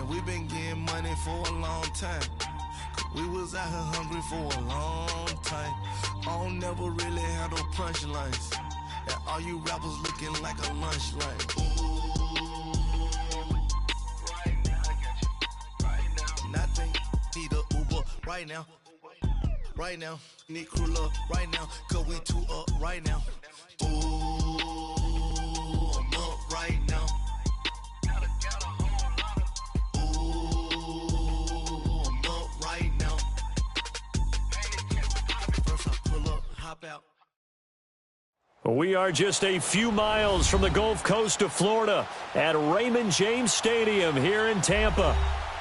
we been getting money for a long time. We was out here hungry for a long time. I don't never really have no punchlines. And all you rappers looking like a lunch line. Right now, I got you. Right now. Nothing. Need a Uber right now. Right now. Need crew love right now. Cause we two up right now. Ooh, I'm up right now. We are just a few miles from the Gulf Coast of Florida at Raymond James Stadium here in Tampa.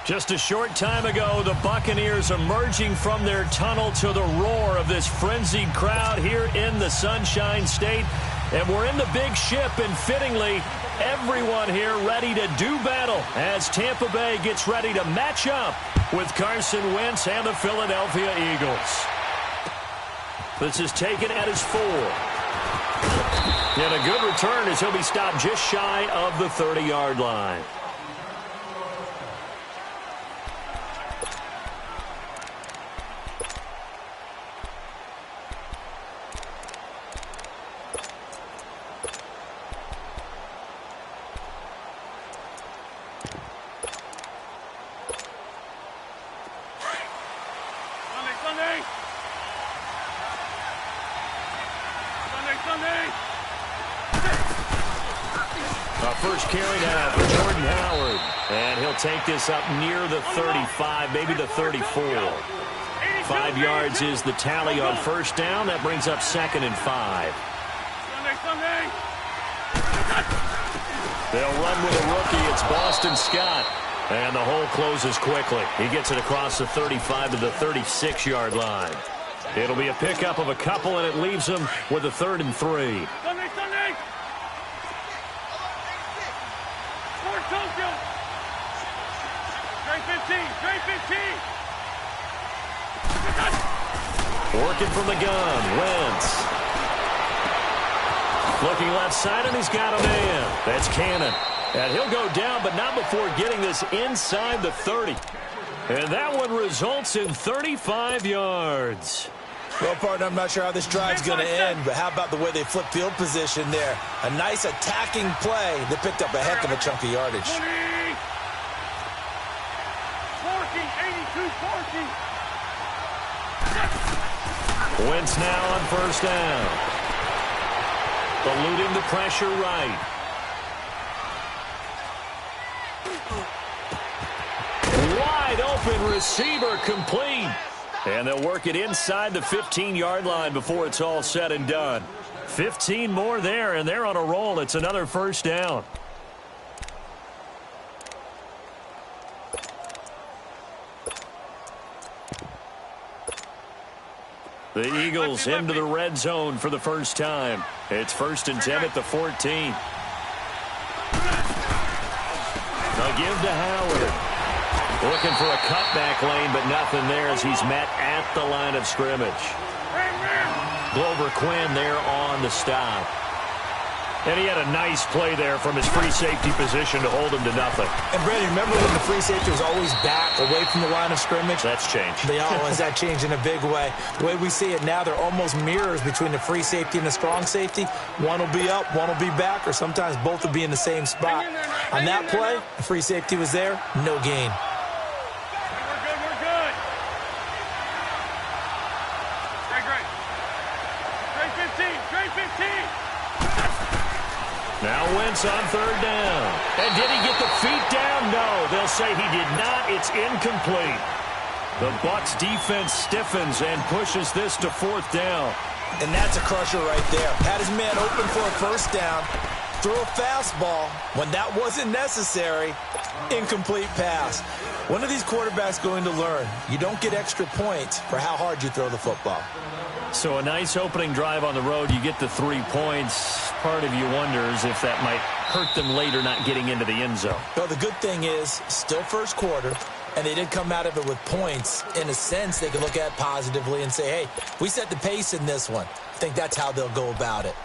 Just a short time ago, the Buccaneers emerging from their tunnel to the roar of this frenzied crowd here in the Sunshine State. And we're in the big ship, and fittingly, everyone here ready to do battle as Tampa Bay gets ready to match up with Carson Wentz and the Philadelphia Eagles. This is taken at his 4. And a good return as he'll be stopped just shy of the 30-yard line. First carry now for Jordan Howard. And he'll take this up near the 35, maybe the 34. 5 yards is the tally on first down. That brings up 2nd and 5. They'll run with a rookie. It's Boston Scott. And the hole closes quickly. He gets it across the 35 to the 36-yard line. It'll be a pickup of a couple, and it leaves him with a 3rd and 3. Working from the gun, Wentz. Looking left side, and he's got a man. That's Cannon. And he'll go down, but not before getting this inside the 30. And that one results in 35 yards. Well, partner, I'm not sure how this drive's going to end, but how about the way they flip field position there? A nice attacking play that picked up a heck of a chunk of yardage. 40, 82, 40. Wentz now on first down. Eluding the pressure right. Wide open receiver complete. And they'll work it inside the 15-yard line before it's all said and done. 15 more there, and they're on a roll. It's another first down. The Eagles into the red zone for the first time. It's 1st and 10 at the 14. They'll give to Howard. Looking for a cutback lane, but nothing there as he's met at the line of scrimmage. Glover Quinn there on the stop. And he had a nice play there from his free safety position to hold him to nothing. And, Brandon, remember when the free safety was always back away from the line of scrimmage? That's changed. They always that changed in a big way. The way we see it now, they're almost mirrors between the free safety and the strong safety. One will be up, one will be back, or sometimes both will be in the same spot. On that play, the free safety was there, no gain. Now Wentz on third down. And did he get the feet down? No, they'll say he did not. It's incomplete. The Bucs defense stiffens and pushes this to 4th down. And that's a crusher right there. Had his man open for a first down. Throw a fastball when that wasn't necessary. Incomplete pass. When are these quarterbacks going to learn? You don't get extra points for how hard you throw the football. So a nice opening drive on the road. You get the 3 points. Part of you wonders if that might hurt them later not getting into the end zone. Well, the good thing is, still first quarter, and they did come out of it with points. In a sense, they can look at it positively and say, hey, we set the pace in this one. I think that's how they'll go about it.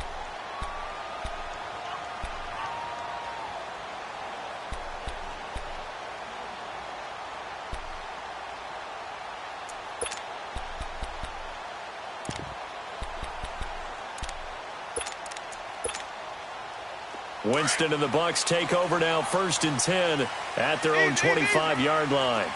Winston and the Bucs take over now, 1st and 10 at their own 25-yard line.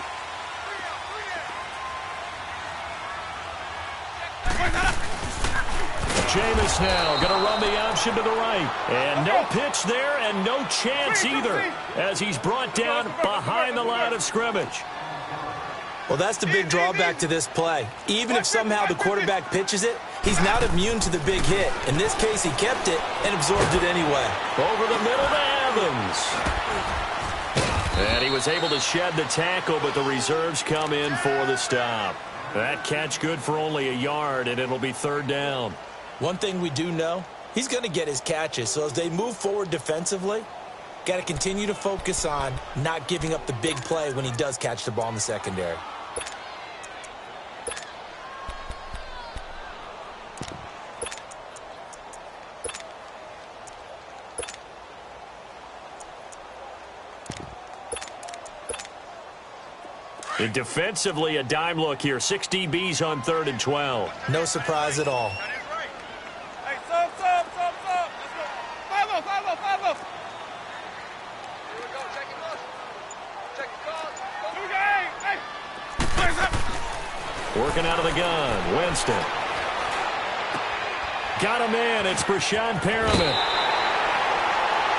Jameis now going to run the option to the right. And no pitch there and no chance either as he's brought down behind the line of scrimmage. Well, that's the big drawback to this play. Even if somehow the quarterback pitches it, he's not immune to the big hit. In this case, he kept it and absorbed it anyway. Over the middle to Evans. And he was able to shed the tackle, but the reserves come in for the stop. That catch good for only a yard, and it'll be 3rd down. One thing we do know, he's going to get his catches. So as they move forward defensively, got to continue to focus on not giving up the big play when he does catch the ball in the secondary. And defensively, a dime look here. 6 DBs on 3rd and 12. No surprise at all. Hey, stop. Let's go. 5-0. Here we go. Check it out. Check it out. Here we go. Hey. Hands up. Working out of the gun. Winston. Got him in. It's Brashad Perriman.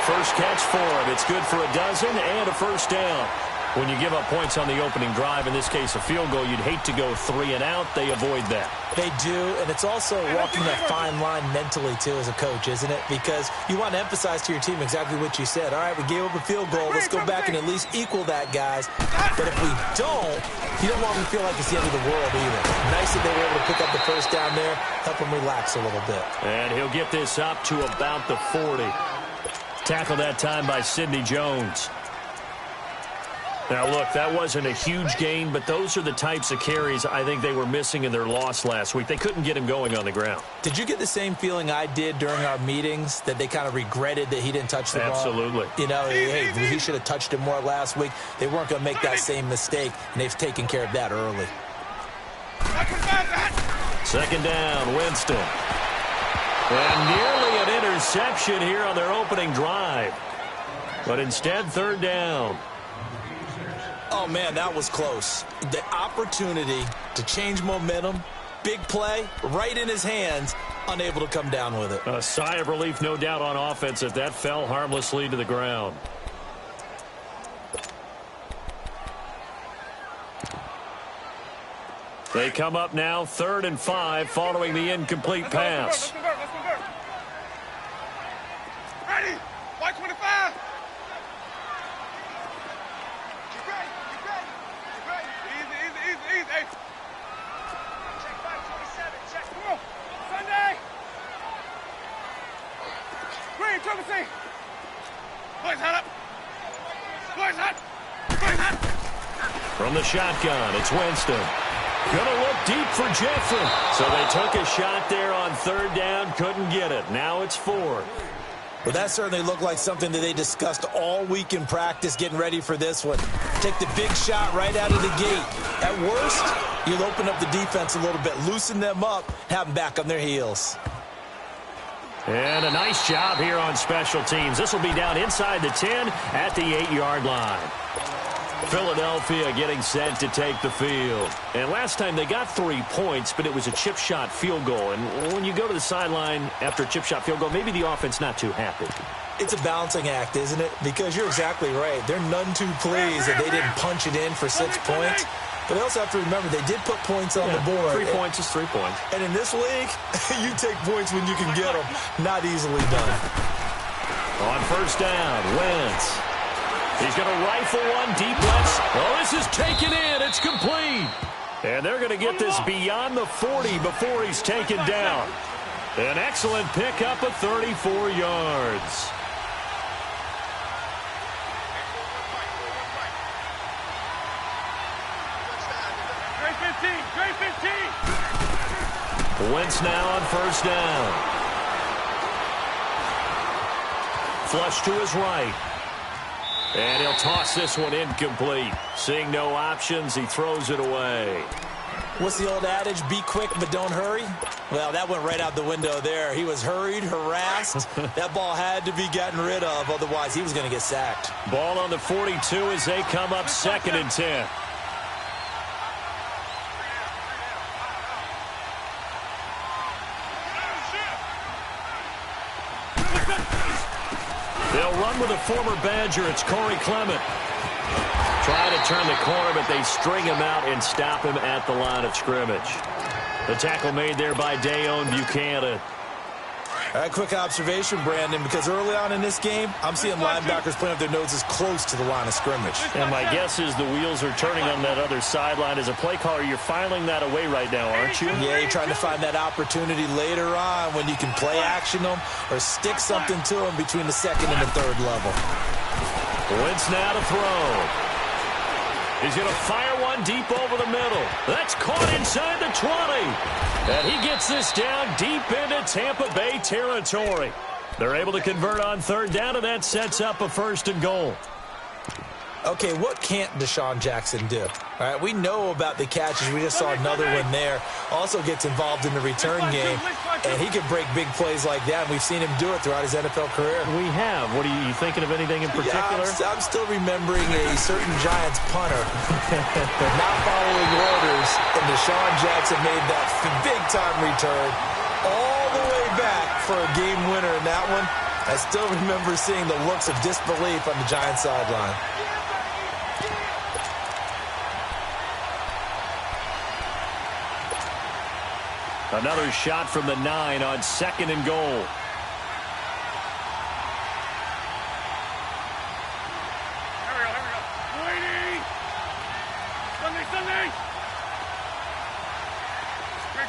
First catch for him. It's good for a dozen and a 1st down. When you give up points on the opening drive, in this case a field goal, you'd hate to go 3 and out. They avoid that. They do, and it's also walking that fine line mentally, too, as a coach, isn't it? Because you want to emphasize to your team exactly what you said. All right, we gave up a field goal. Let's go back and at least equal that, guys. But if we don't, you don't want them to feel like it's the end of the world either. Nice that they were able to pick up the 1st down there, help them relax a little bit. And he'll get this up to about the 40. Tackled that time by Sidney Jones. Now, look, that wasn't a huge gain, but those are the types of carries I think they were missing in their loss last week. They couldn't get him going on the ground. Did you get the same feeling I did during our meetings, that they kind of regretted that he didn't touch the ball? Absolutely. You know, hey, he should have touched it more last week. They weren't going to make that same mistake, and they've taken care of that early. 2nd down, Winston. And nearly an interception here on their opening drive. But instead, 3rd down. Oh, man, that was close. The opportunity to change momentum, big play, right in his hands, unable to come down with it. A sigh of relief, no doubt, on offense if that fell harmlessly to the ground. They come up now, 3rd and 5, following the incomplete pass. Let's convert. Ready? White 25. Easy. Hey. Check 527. Check. Come on. Sunday. Green, triple C. Boys, hot up. From the shotgun, it's Winston. Gonna look deep for Jeffrey. So they took a shot there on 3rd down, couldn't get it. Now it's 4th. Well, that certainly looked like something that they discussed all week in practice, getting ready for this one. Take the big shot right out of the gate. At worst, you'll open up the defense a little bit, loosen them up, have them back on their heels. And a nice job here on special teams. This will be down inside the 10 at the 8-yard line. Philadelphia getting set to take the field. And last time they got 3 points, but it was a chip shot field goal. And when you go to the sideline after a chip shot field goal, maybe the offense not too happy. It's a balancing act, isn't it? Because you're exactly right. They're none too pleased that they didn't punch it in for 6 points. But they also have to remember they did put points on the board. 3 points is 3 points. And in this league, you take points when you can get them. Not easily done. On 1st down, Wentz. He's going to rifle one deep left. Oh, this is taken in. It's complete. And they're going to get this beyond the 40 before he's taken down. An excellent pickup of 34 yards. Great 15. Wentz now on 1st down. Flush to his right. And he'll toss this one incomplete. Seeing no options, he throws it away. What's the old adage? Be quick, but don't hurry? Well, that went right out the window there. He was hurried, harassed. That ball had to be gotten rid of, otherwise he was going to get sacked. Ball on the 42 as they come up 2nd and 10. They'll run with a former Badger. It's Corey Clement. Try to turn the corner, but they string him out and stop him at the line of scrimmage. The tackle made there by Dayon Buchanan. All right, quick observation, Brandon, because early on in this game, I'm seeing linebackers putting up their noses close to the line of scrimmage. And my guess is the wheels are turning on that other sideline. As a play caller, you're filing that away right now, aren't you? Yeah, you're trying to find that opportunity later on when you can play action them or stick something to them between the 2nd and the 3rd level. Wentz now to throw. He's going to fire one deep over the middle. That's caught inside the 20. And he gets this down deep into Tampa Bay territory. They're able to convert on 3rd down, and that sets up a 1st and goal. Okay, what can't Deshaun Jackson do? All right, we know about the catches. We just saw another one there. Also gets involved in the return game, and he can break big plays like that, and we've seen him do it throughout his NFL career. We have. What are you thinking of anything in particular? Yeah, I'm still remembering a certain Giants punter not following orders, and Deshaun Jackson made that big-time return all the way back for a game winner in that one. I still remember seeing the looks of disbelief on the Giants sideline. Another shot from the 9 on 2nd and goal. Here we go. Waiting. Sunday. Great.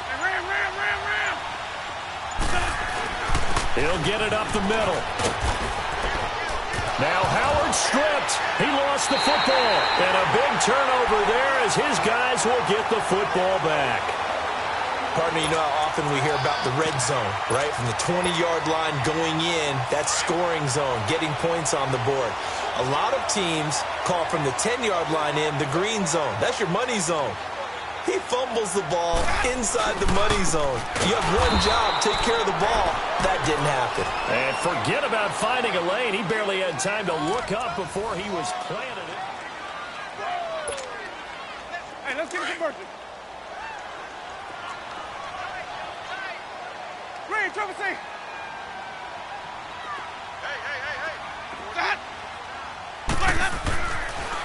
Hey, ram. He'll get it up the middle. Now Howard stripped. He lost the football. And a big turnover there as his guys will get the football back. Pardon me, you know how often we hear about the red zone, right? From the 20-yard line going in, that's scoring zone, getting points on the board. A lot of teams call from the 10-yard line in the green zone. That's your money zone. He fumbles the ball inside the money zone. You have one job, take care of the ball. That didn't happen. And forget about finding a lane. He barely had time to look up before he was planted it. Hey, let's get it converted. Green, Travis, hey. That.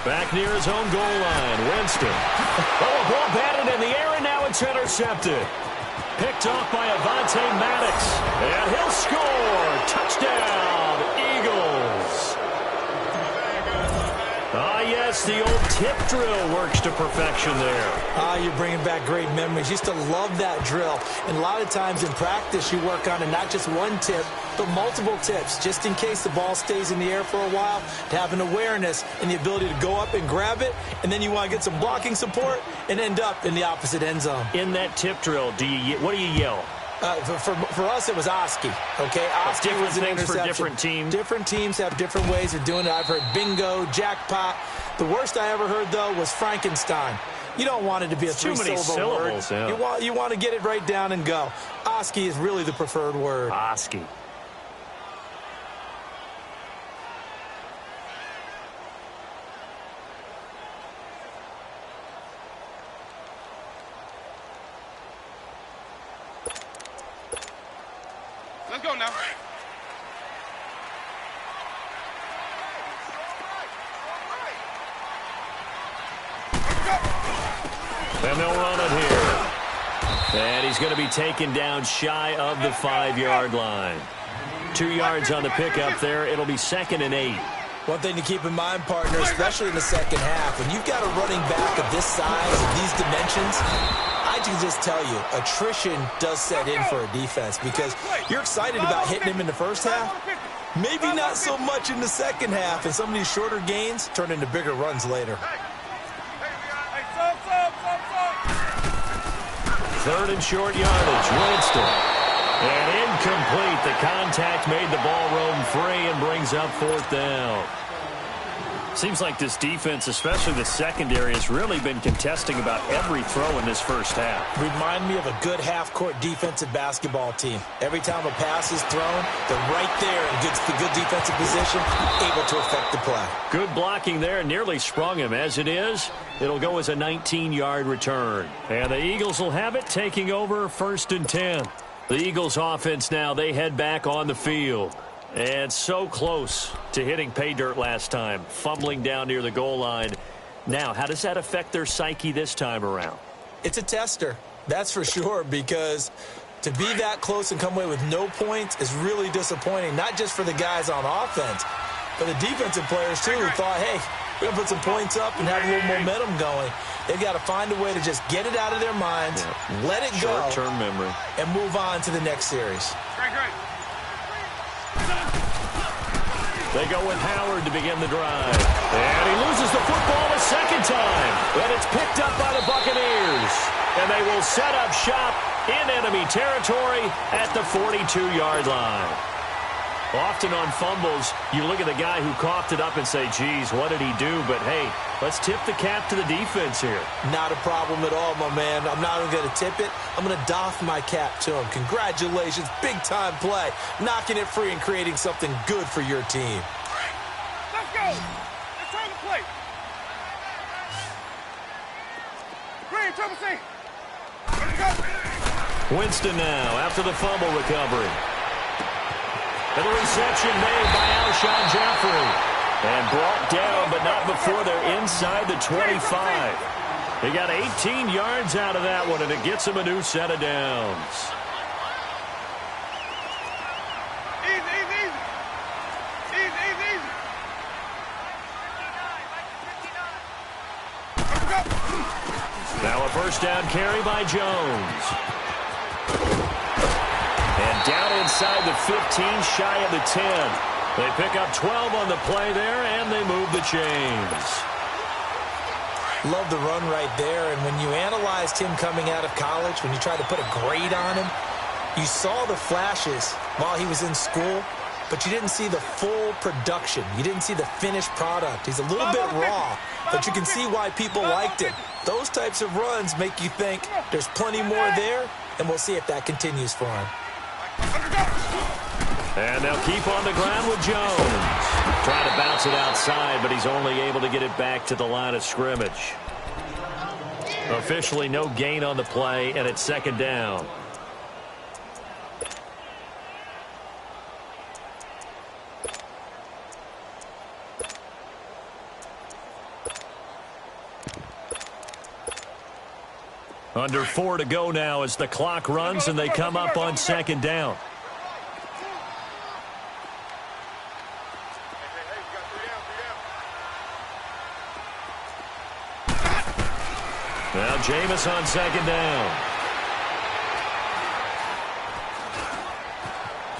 Back near his own goal line, Winston. Oh, a ball batted in the air, and now it's intercepted. Picked off by Avonte Maddox. And he'll score. Touchdown, Eagles. Ah, yes, the old tip drill works to perfection there. You're bringing back great memories. Used to love that drill. And a lot of times in practice, you work on it, not just one tip, but multiple tips, just in case the ball stays in the air for a while, to have an awareness and the ability to go up and grab it, and then you want to get some blocking support and end up in the opposite end zone. In that tip drill, what do you yell? For us, it was Oski. Okay, Oski was an things interception. for different teams. Different teams have different ways of doing it. I've heard bingo, jackpot. The worst I ever heard, though, was Frankenstein. You don't want it to be a three-syllable word. Yeah. You want to get it right down and go. Oski is really the preferred word. Oski. Let's go now. And they'll run it here. And he's going to be taken down shy of the 5-yard line. 2 yards on the pickup there. It'll be 2nd and 8. One thing to keep in mind, partner, especially in the second half, when you've got a running back of this size, of these dimensions, I can just tell you, attrition does set in for a defense because you're excited about hitting him in the first half. Maybe not so much in the second half, and some of these shorter gains turn into bigger runs later. 3rd and short yardage. Winston. And incomplete. The contact made the ball roam free and brings up 4th down. Seems like this defense, especially the secondary, has really been contesting about every throw in this first half. Remind me of a good half-court defensive basketball team. Every time a pass is thrown, they're right there in good defensive position, able to affect the play. Good blocking there, nearly sprung him. As it is, it'll go as a 19-yard return. And the Eagles will have it, taking over 1st and 10. The Eagles offense now, they head back on the field. And so close to hitting pay dirt last time, fumbling down near the goal line. Now, how does that affect their psyche this time around? It's a tester, that's for sure, because to be that close and come away with no points is really disappointing, not just for the guys on offense, but the defensive players, too, who thought, hey, we're going to put some points up and have a little momentum going. They've got to find a way to just get it out of their minds, let it go, short-term memory, and move on to the next series. Great. They go with Howard to begin the drive. And he loses the football a second time. But it's picked up by the Buccaneers. And they will set up shop in enemy territory at the 42-yard line. Often on fumbles, you look at the guy who coughed it up and say, geez, what did he do? But, hey, let's tip the cap to the defense here. Not a problem at all, my man. I'm not even going to tip it. I'm going to doff my cap to him. Congratulations. Big-time play. Knocking it free and creating something good for your team. Let's go. It's time to play. Green, triple C. Let's go. Winston now after the fumble recovery. And the reception made by Alshon Jeffrey. And brought down, but not before they're inside the 25. They got 18 yards out of that one, and it gets them a new set of downs. Easy. Let's go. Now a first down carry by Jones. And down inside the 15, shy of the 10. They pick up 12 on the play there, and they move the chains. Love the run right there, and when you analyzed him coming out of college, when you tried to put a grade on him, you saw the flashes while he was in school, but you didn't see the full production. You didn't see the finished product. He's a little bit raw, but you can see why people liked him. Those types of runs make you think there's plenty more there, and we'll see if that continues for him. And they'll keep on the ground with Jones. Trying to bounce it outside, but he's only able to get it back to the line of scrimmage. Officially no gain on the play, and it's second down. Under 4 to go now as the clock runs and they come up on second down. Now Jameis on second down.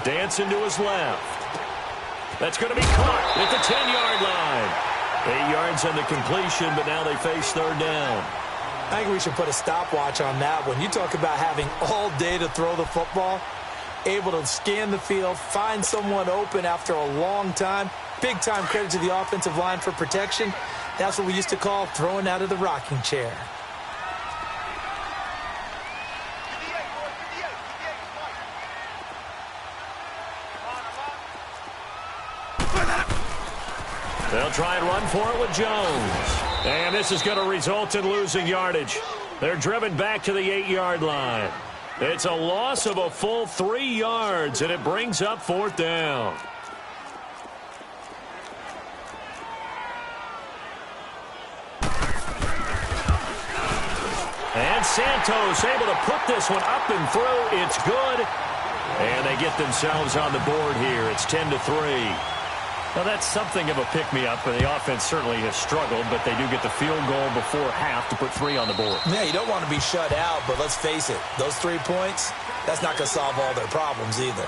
Dancing to his left. That's going to be caught at the 10-yard line. 8 yards on the completion, but now they face third down. I think we should put a stopwatch on that one. You talk about having all day to throw the football, able to scan the field, find someone open after a long time. Big-time credit to the offensive line for protection. That's what we used to call throwing out of the rocking chair. They'll try and run for it with Jones. And this is going to result in losing yardage. They're driven back to the 8-yard line. It's a loss of a full 3 yards, and it brings up fourth down. And Santos able to put this one up and through. It's good. And they get themselves on the board here. It's 10-3. Well, that's something of a pick-me-up, and the offense certainly has struggled, but they do get the field goal before half to put 3 on the board. Yeah, you don't want to be shut out, but let's face it, those 3 points, that's not going to solve all their problems either.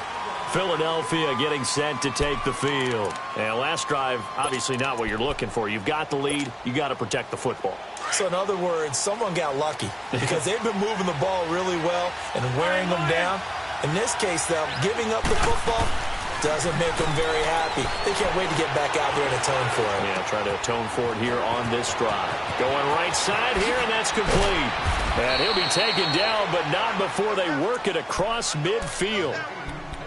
Philadelphia getting set to take the field. And last drive, obviously not what you're looking for. You've got the lead. You got to protect the football. So in other words, someone got lucky because they've been moving the ball really well and wearing them down. In this case, though, giving up the football doesn't make them very happy. They can't wait to get back out there and atone for it. Yeah, try to atone for it here on this drive. Going right side here, and that's complete. And he'll be taken down, but not before they work it across midfield.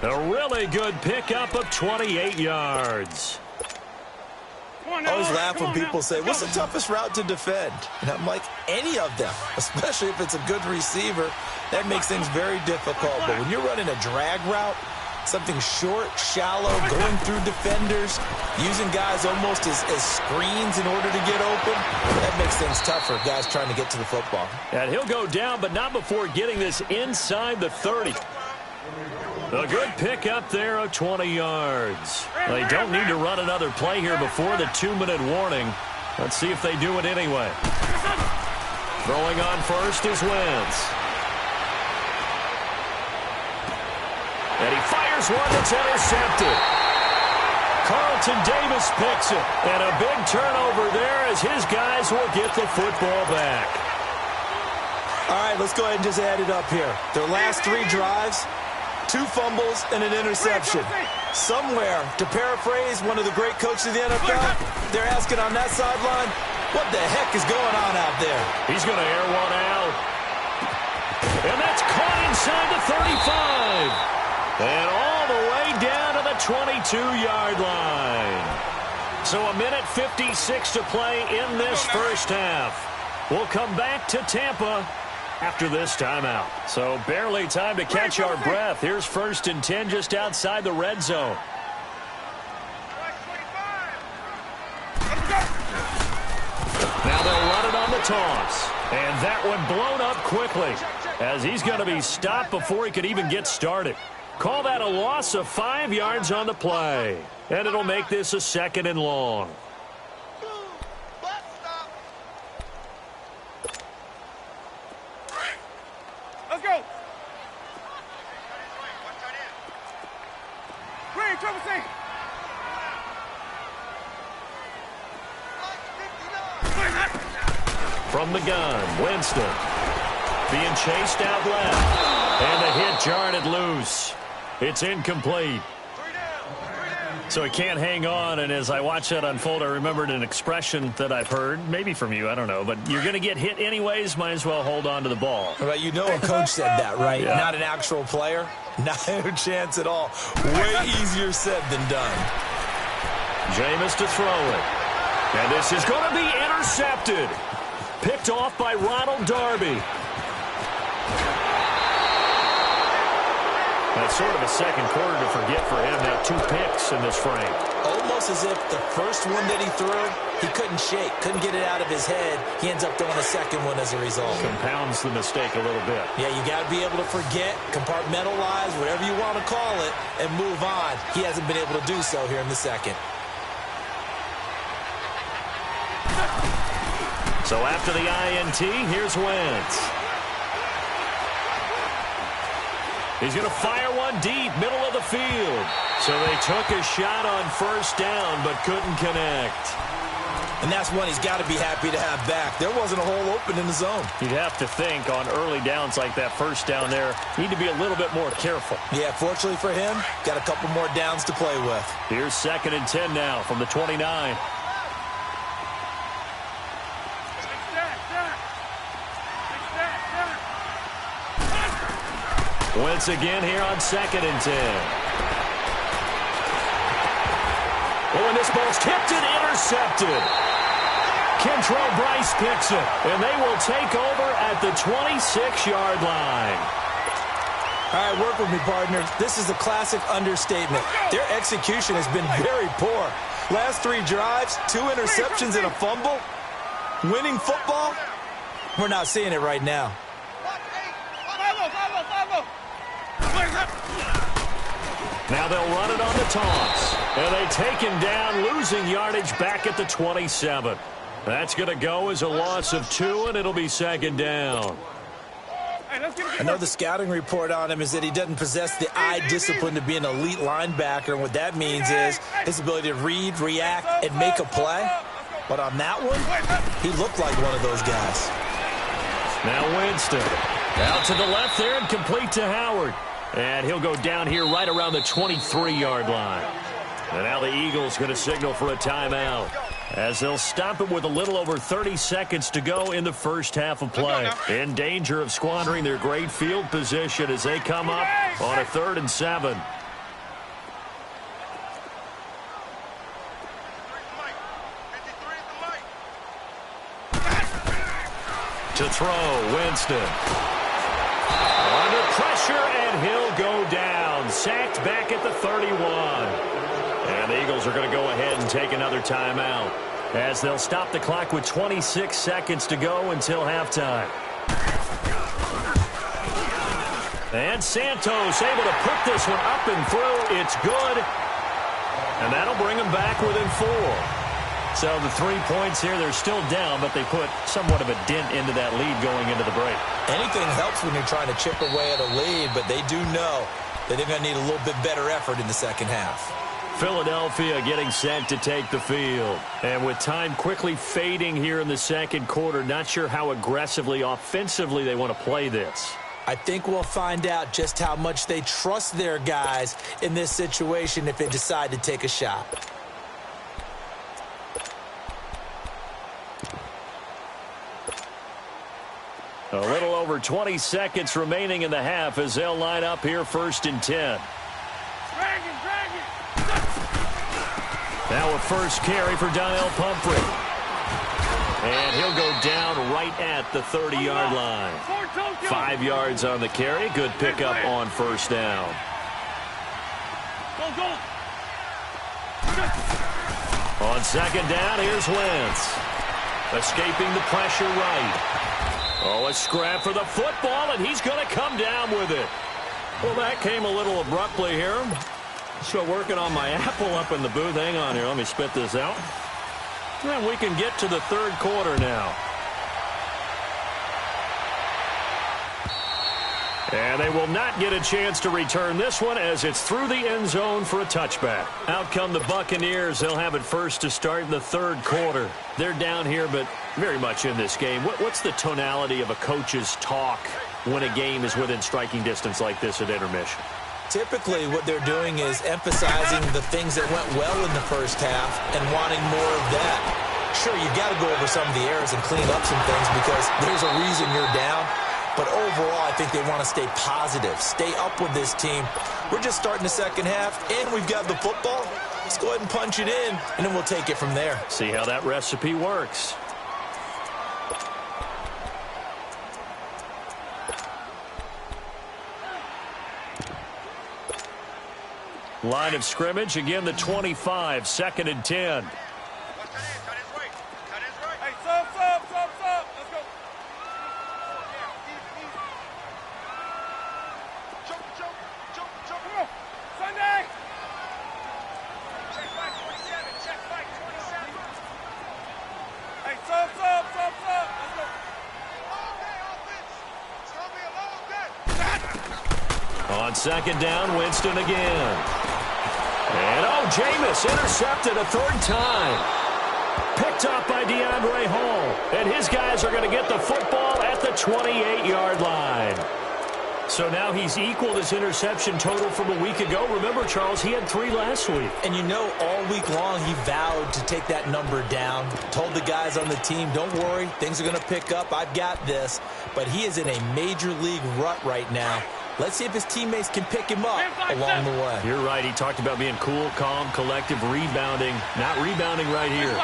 A really good pickup of 28 yards. I always laugh when people say, what's the toughest route to defend? And I'm like, any of them, especially if it's a good receiver. That makes things very difficult. But when you're running a drag route, something short, shallow, going through defenders, using guys almost as screens in order to get open, that makes things tougher, guys trying to get to the football. And he'll go down, but not before getting this inside the 30. A good pickup there of 20 yards. They don't need to run another play here before the 2-minute warning. Let's see if they do it anyway. Throwing on first is Wentz. And he fires one that's intercepted. Carlton Davis picks it. And a big turnover there as his guys will get the football back. All right, let's go ahead and just add it up here. Their last 3 drives, 2 fumbles and an interception. Somewhere, to paraphrase one of the great coaches of the NFL, they're asking on that sideline, what the heck is going on out there? He's going to air one out. And that's caught inside the 35. And all the way down to the 22-yard line. So 1:56 to play in this first half. We'll come back to Tampa after this timeout. So barely time to catch our breath. Here's 1st and 10 just outside the red zone. Now they'll run it on the toss. And that one blown up quickly as he's going to be stopped before he could even get started. Call that a loss of 5 yards on the play. And it'll make this a 2nd and long. Let's go. Green, triple C. From the gun, Winston. Being chased out left. And the hit jarred it loose. It's incomplete. So he can't hang on, and as I watched that unfold, I remembered an expression that I've heard, maybe from you, I don't know, but you're going to get hit anyways, might as well hold on to the ball. Well, you know a coach said that, right? Yeah. Not an actual player. Not a chance at all. Way easier said than done. Jameis to throw it. And this is going to be intercepted. Picked off by Ronald Darby. That's sort of a second quarter to forget for him. Now 2 picks in this frame. Almost as if the first one that he threw, he couldn't shake, couldn't get it out of his head. He ends up throwing a second one as a result. Compounds the mistake a little bit. Yeah, you got to be able to forget, compartmentalize, whatever you want to call it, and move on. He hasn't been able to do so here in the second. So after the INT, here's Wentz. He's going to fire one deep, middle of the field. So they took a shot on first down, but couldn't connect. And that's one he's got to be happy to have back. There wasn't a hole open in the zone. You'd have to think on early downs like that first down there, need to be a little bit more careful. Yeah, fortunately for him, got a couple more downs to play with. Here's 2nd and 10 now from the 29. Once again here on 2nd and 10. Oh, and this ball's tipped and intercepted. Kentrell Brice picks it, and they will take over at the 26-yard line. All right, work with me, partner. This is a classic understatement. Their execution has been very poor. Last 3 drives, 2 interceptions and a fumble. Winning football? We're not seeing it right now. Now they'll run it on the toss. And they take him down, losing yardage back at the 27. That's going to go as a loss of 2, and it'll be 2nd down. I know the scouting report on him is that he doesn't possess the eye discipline to be an elite linebacker. And what that means is his ability to read, react, and make a play. But on that one, he looked like one of those guys. Now Winston. Out to the left there and complete to Howard. And he'll go down here right around the 23-yard line. And now the Eagles going to signal for a timeout, as they'll stop it with a little over 30 seconds to go in the first half of play. In danger of squandering their great field position as they come up on a 3rd and 7. To throw, Winston. Under pressure, and he'll go down. Sacked back at the 31. And the Eagles are going to go ahead and take another timeout, as they'll stop the clock with 26 seconds to go until halftime. And Santos able to put this one up and through. It's good. And that'll bring them back within 4. So the 3 points here, they're still down, but they put somewhat of a dent into that lead going into the break. Anything helps when you're trying to chip away at a lead, but they do know that they're going to need a little bit better effort in the second half. Philadelphia getting set to take the field. And with time quickly fading here in the second quarter, not sure how aggressively, offensively they want to play this. I think we'll find out just how much they trust their guys in this situation if they decide to take a shot. A little over 20 seconds remaining in the half as they'll line up here 1st and 10. Now a first carry for Donnell Pumphrey. And he'll go down right at the 30-yard line. 5 yards on the carry. Good pickup on first down. On second down, here's Wentz. Escaping the pressure right. Oh, a scrap for the football, and he's going to come down with it. Well, that came a little abruptly here. So working on my apple up in the booth. Hang on here. Let me spit this out. And we can get to the 3rd quarter now. And they will not get a chance to return this one as it's through the end zone for a touchback. Out come the Buccaneers. They'll have it first to start in the 3rd quarter. They're down here, but very much in this game. What's the tonality of a coach's talk when a game is within striking distance like this at intermission? Typically, what they're doing is emphasizing the things that went well in the first half and wanting more of that. Sure, you've got to go over some of the errors and clean up some things because there's a reason you're down. But overall, I think they want to stay positive, stay up with this team. We're just starting the second half, and we've got the football. Let's go ahead and punch it in, and then we'll take it from there. See how that recipe works. Line of scrimmage, again the 25, 2nd and 10. On second down, Winston again. And, oh, Jameis intercepted a 3rd time. Picked up by DeAndre Hall. And his guys are going to get the football at the 28-yard line. So now he's equaled his interception total from a week ago. Remember, Charles, he had 3 last week. And you know, all week long he vowed to take that number down. Told the guys on the team, don't worry, things are going to pick up. I've got this. But he is in a major league rut right now. Let's see if his teammates can pick him up along the way. You're right. He talked about being cool, calm, collective, rebounding. Not rebounding right here.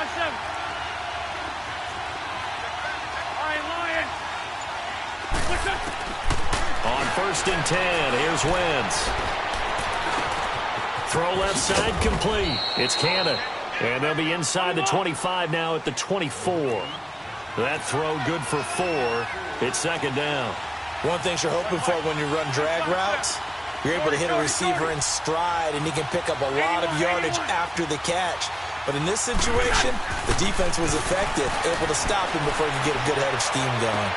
On 1st and 10, here's Wentz. Throw left side complete. It's Cannon. And they'll be inside the 25 now at the 24. That throw good for 4. It's 2nd down. One thing you're hoping for when you run drag routes, you're able to hit a receiver in stride, and he can pick up a lot of yardage after the catch. But in this situation, the defense was effective, able to stop him before he could get a good head of steam going.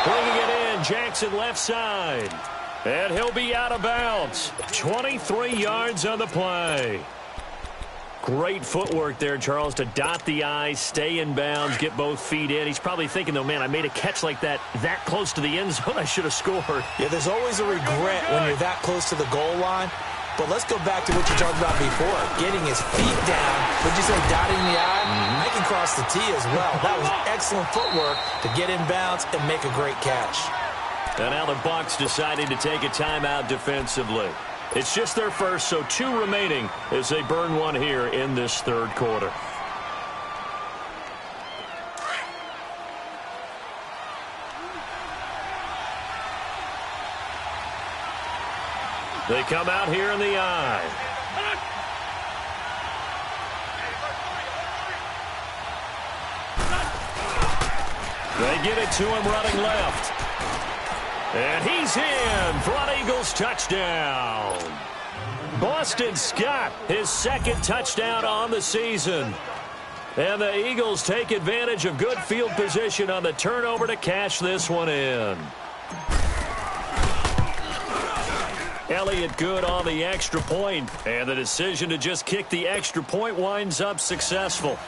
Bringing it in, Jackson left side. And he'll be out of bounds. 23 yards on the play. Great footwork there, Charles, to dot the I's, stay in bounds, get both feet in. He's probably thinking, though, man, I made a catch like that close to the end zone. I should have scored. Yeah, there's always a regret when you're that close to the goal line. But let's go back to what you talked about before. Getting his feet down. Would you say dotting the I? Making cross the T as well. That was excellent footwork to get in bounds and make a great catch. And now the Bucs decided to take a timeout defensively. It's just their first, so 2 remaining as they burn one here in this third quarter. They come out here in the I. They get it to him running left. And he's in for an Eagles touchdown. Boston Scott, his second touchdown on the season. And the Eagles take advantage of good field position on the turnover to cash this one in. Elliott good on the extra point, and the decision to just kick the extra point winds up successful.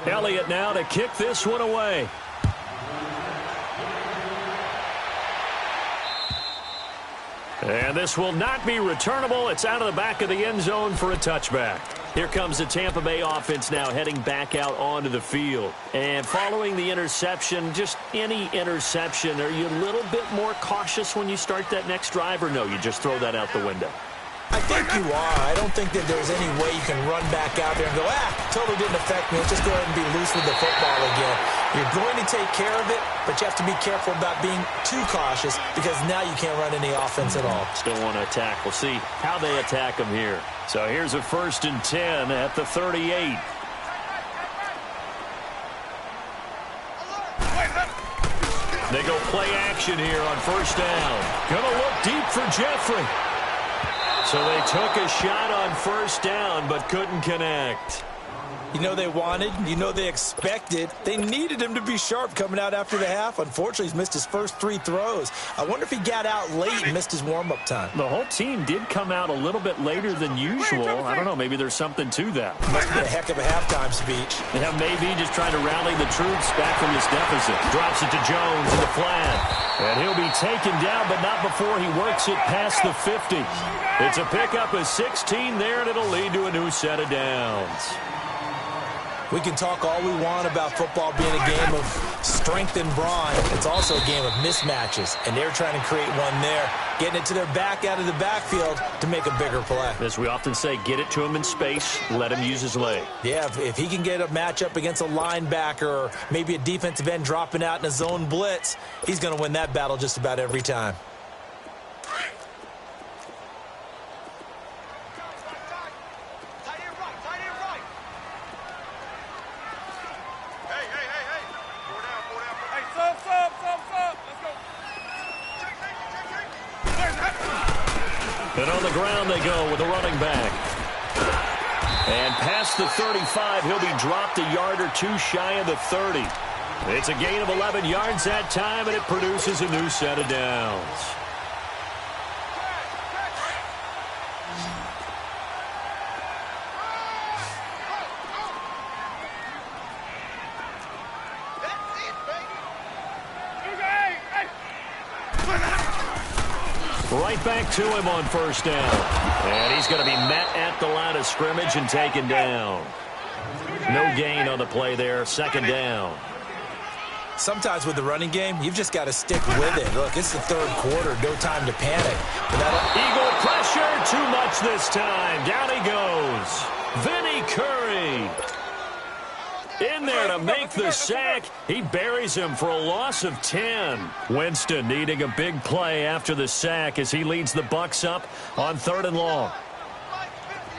Elliott now to kick this one away. And this will not be returnable. It's out of the back of the end zone for a touchback. Here comes the Tampa Bay offense now heading back out onto the field. And following the interception, just any interception, are you a little bit more cautious when you start that next drive, or no, you just throw that out the window? I think you are. I don't think that there's any way you can run back out there and go, totally didn't affect me. Let's just go ahead and be loose with the football again. You're going to take care of it, but you have to be careful about being too cautious because now you can't run any offense at all. Still want to attack. We'll see how they attack them here. So here's a 1st and 10 at the 38. They go play action here on 1st down. Gonna look deep for Jeffrey. So they took a shot on 1st down, but couldn't connect. You know they wanted, you know they expected. They needed him to be sharp coming out after the half. Unfortunately, he's missed his first 3 throws. I wonder if he got out late and missed his warm-up time. The whole team did come out a little bit later than usual. I don't know, maybe there's something to that. Must be a heck of a halftime speech. Yeah, maybe just trying to rally the troops back from this deficit. Drops it to Jones in the flat. And he'll be taken down, but not before he works it past the 50. It's a pickup of 16 there, and it'll lead to a new set of downs. We can talk all we want about football being a game of strength and brawn. It's also a game of mismatches, and they're trying to create one there, getting it to their back out of the backfield to make a bigger play. As we often say, get it to him in space, let him use his leg. Yeah, if he can get a matchup against a linebacker or maybe a defensive end dropping out in a zone blitz, he's going to win that battle just about every time. And on the ground they go with the running back. And past the 35, he'll be dropped a yard or 2 shy of the 30. It's a gain of 11 yards that time, and it produces a new set of downs. Right back to him on 1st down. And he's going to be met at the line of scrimmage and taken down. No gain on the play there. 2nd down. Sometimes with the running game, you've just got to stick with it. Look, it's the 3rd quarter. No time to panic. Eagle pressure. Too much this time. Down he goes. Vinny Curry. In there to make the sack. He buries him for a loss of 10. Winston needing a big play after the sack as he leads the Bucs up on 3rd and long.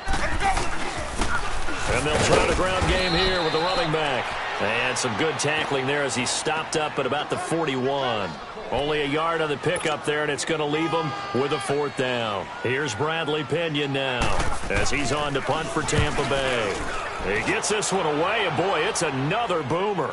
And they'll try the ground game here with the running back. And some good tackling there as he stopped up at about the 41. Only a yard on the pickup there, and it's going to leave him with a 4th down. Here's Bradley Pinion now as he's on to punt for Tampa Bay. He gets this one away, and boy, it's another boomer.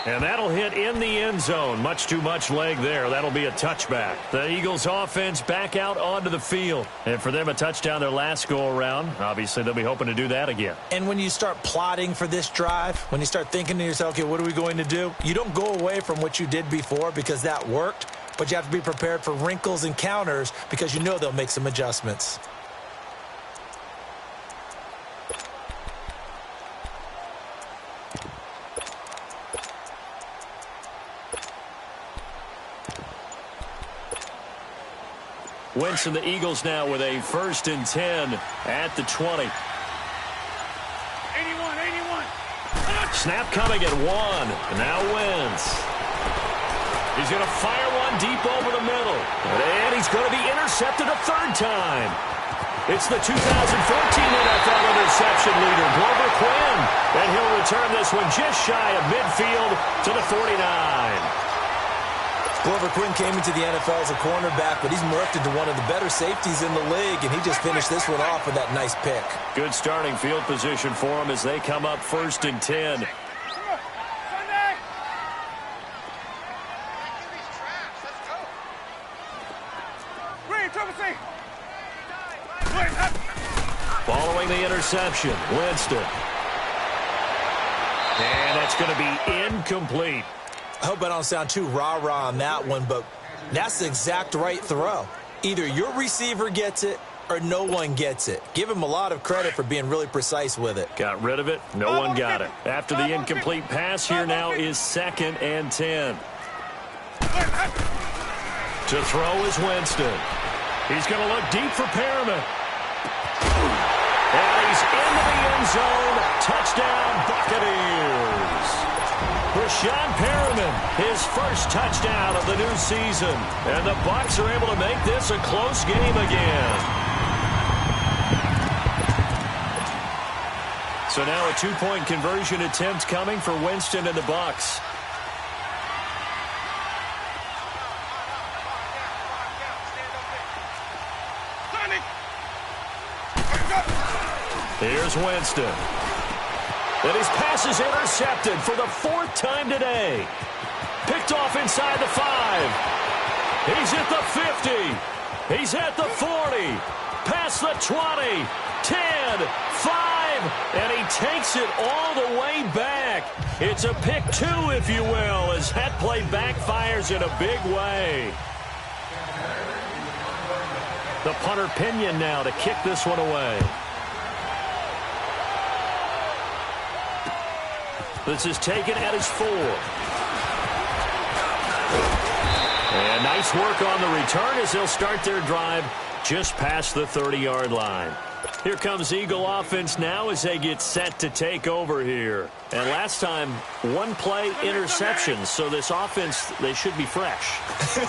And that'll hit in the end zone. Much too much leg there. That'll be a touchback. The Eagles offense back out onto the field. And for them, a touchdown their last go-around. Obviously, they'll be hoping to do that again. And when you start plotting for this drive, when you start thinking to yourself, okay, what are we going to do? You don't go away from what you did before because that worked, but you have to be prepared for wrinkles and counters because you know they'll make some adjustments. Wentz and the Eagles now with a 1st and 10 at the 20. 81. Snap coming at 1. And now Wentz. He's going to fire one deep over the middle. And he's going to be intercepted a 3rd time. It's the 2014 NFL interception leader, Glover Quinn. And he'll return this one just shy of midfield to the 49. Glover Quinn came into the NFL as a cornerback, but he's morphed into one of the better safeties in the league, and he just finished this one off with that nice pick. Good starting field position for him as they come up 1st and 10. Following the interception, Winston. And that's going to be incomplete. I hope I don't sound too rah-rah on that one, but that's the exact right throw. Either your receiver gets it or no one gets it. Give him a lot of credit for being really precise with it. Got rid of it. No one got it. After the incomplete pass, here now is 2nd and 10. To throw is Winston. He's going to look deep for Perriman. And he's into the end zone. Touchdown, Buccaneers. Breshad Perriman, his first touchdown of the new season. And the Bucs are able to make this a close game again. So now a 2-point conversion attempt coming for Winston and the Bucs. Here's Winston. And his pass is intercepted for the 4th time today. Picked off inside the 5. He's at the 50. He's at the 40. Past the 20. 10. 5. And he takes it all the way back. It's a pick 2, if you will, as that play backfires in a big way. The punter Pinion now to kick this one away. This is taken at his 4. And nice work on the return as they'll start their drive just past the 30-yard line. Here comes Eagle offense now as they get set to take over here. And last time, 1-play interceptions, so this offense, they should be fresh.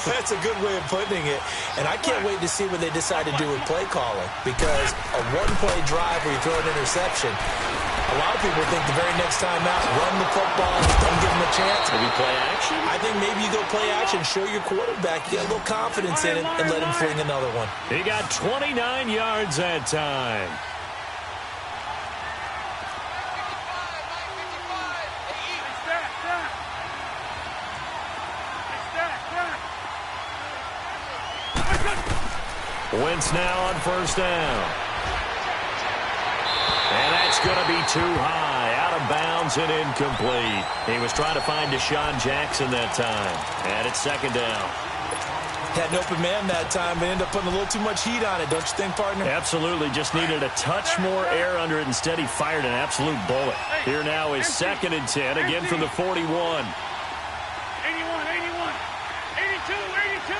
That's a good way of putting it. And I can't wait to see what they decide to do with play calling, because a 1-play drive where you throw an interception, a lot of people think the very next time out, run the football, don't give them a chance. Maybe play action? I think maybe you go play action, show your quarterback, you get a little confidence in it, and let him fling another one. He got 29 yards that time. Wentz now on 1st down. And that's going to be too high. Out of bounds and incomplete. He was trying to find Deshaun Jackson that time. And it's 2nd down. Had an open man that time, but ended up putting a little too much heat on it, don't you think, partner? Absolutely. Just needed a touch more air under it. Instead, he fired an absolute bullet. Here now is 2nd and 10, again from the 41. 81, 81, 82, 82.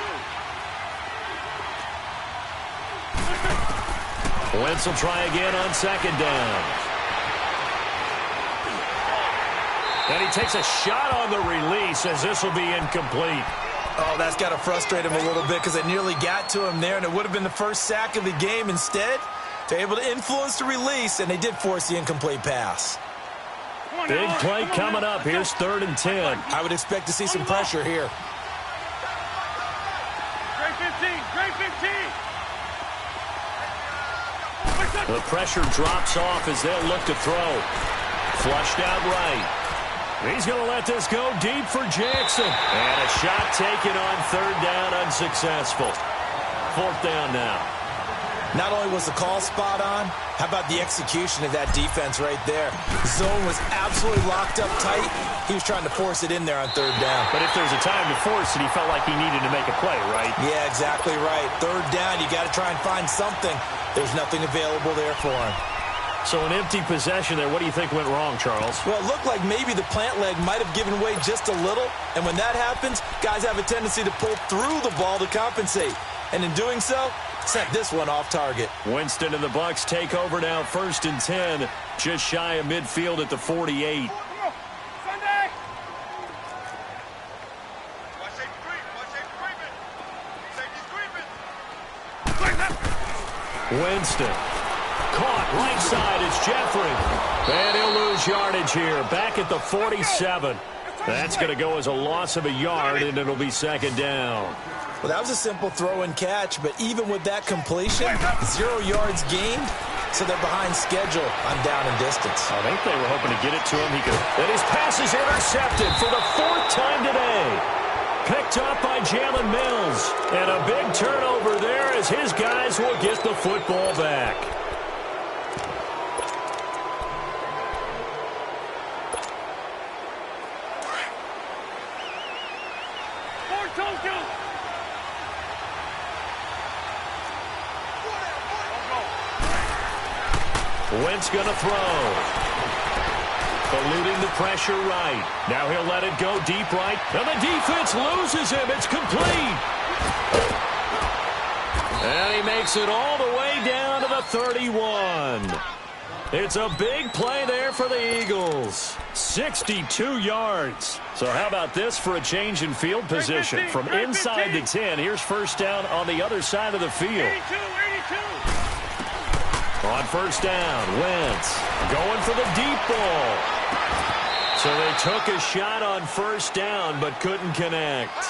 Wentz will try again on 2nd down. And he takes a shot on the release as this will be incomplete. Oh, that's got to frustrate him a little bit because it nearly got to him there, and it would have been the first sack of the game. Instead, they're able to influence the release, and they did force the incomplete pass. Big play coming up. Here's 3rd and 10. I would expect to see some pressure here. Great 15, great 15. The pressure drops off as they'll look to throw. Flushed out right. He's going to let this go deep for Jackson. And a shot taken on third down, unsuccessful. Fourth down now. Not only was the call spot on, how about the execution of that defense right there? Zone was absolutely locked up tight. He was trying to force it in there on third down. But if there's a time to force it, he felt like he needed to make a play, right? Yeah, exactly right. Third down, you got to try and find something. There's nothing available there for him. So an empty possession there. What do you think went wrong, Charles? Well, it looked like maybe the plant leg might have given way just a little. And when that happens, guys have a tendency to pull through the ball to compensate. And in doing so, sent this one off target. Winston and the Bucs take over now, 1st and 10, just shy of midfield at the 48. Sunday. Winston. Caught right side. It's Jeffrey. And he'll lose yardage here. Back at the 47. That's going to go as a loss of a yard, and it'll be 2nd down. Well, that was a simple throw and catch, but even with that completion, 0 yards gained, so they're behind schedule on down and distance. I think they were hoping to get it to him. And his pass is intercepted for the 4th time today. Picked up by Jalen Mills. And a big turnover there as his guys will get the football back. Wentz going to throw. Eluding the pressure right. Now he'll let it go deep right. And the defense loses him. It's complete. And he makes it all the way down to the 31. It's a big play there for the Eagles. 62 yards. So how about this for a change in field position? From inside the 10, here's 1st down on the other side of the field. 82. On 1st down, Wentz going for the deep ball. So they took a shot on 1st down but couldn't connect.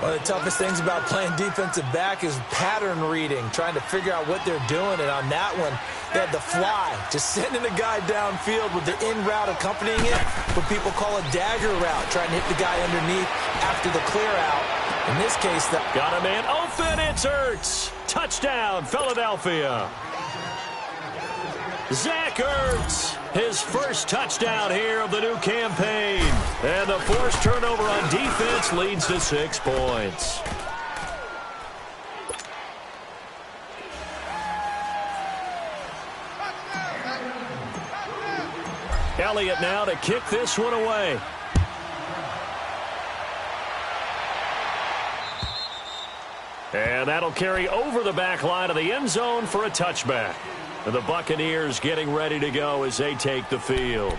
One of the toughest things about playing defensive back is pattern reading, trying to figure out what they're doing. And on that one, they had the fly, just sending a guy downfield with the in route accompanying it, what people call a dagger route, trying to hit the guy underneath after the clear out. In this case, got a man open. It's Ertz. Touchdown, Philadelphia. Zach Ertz, his 1st touchdown here of the new campaign. And the forced turnover on defense leads to 6 points. Elliott now to kick this one away. And that'll carry over the back line of the end zone for a touchback. And the Buccaneers getting ready to go as they take the field.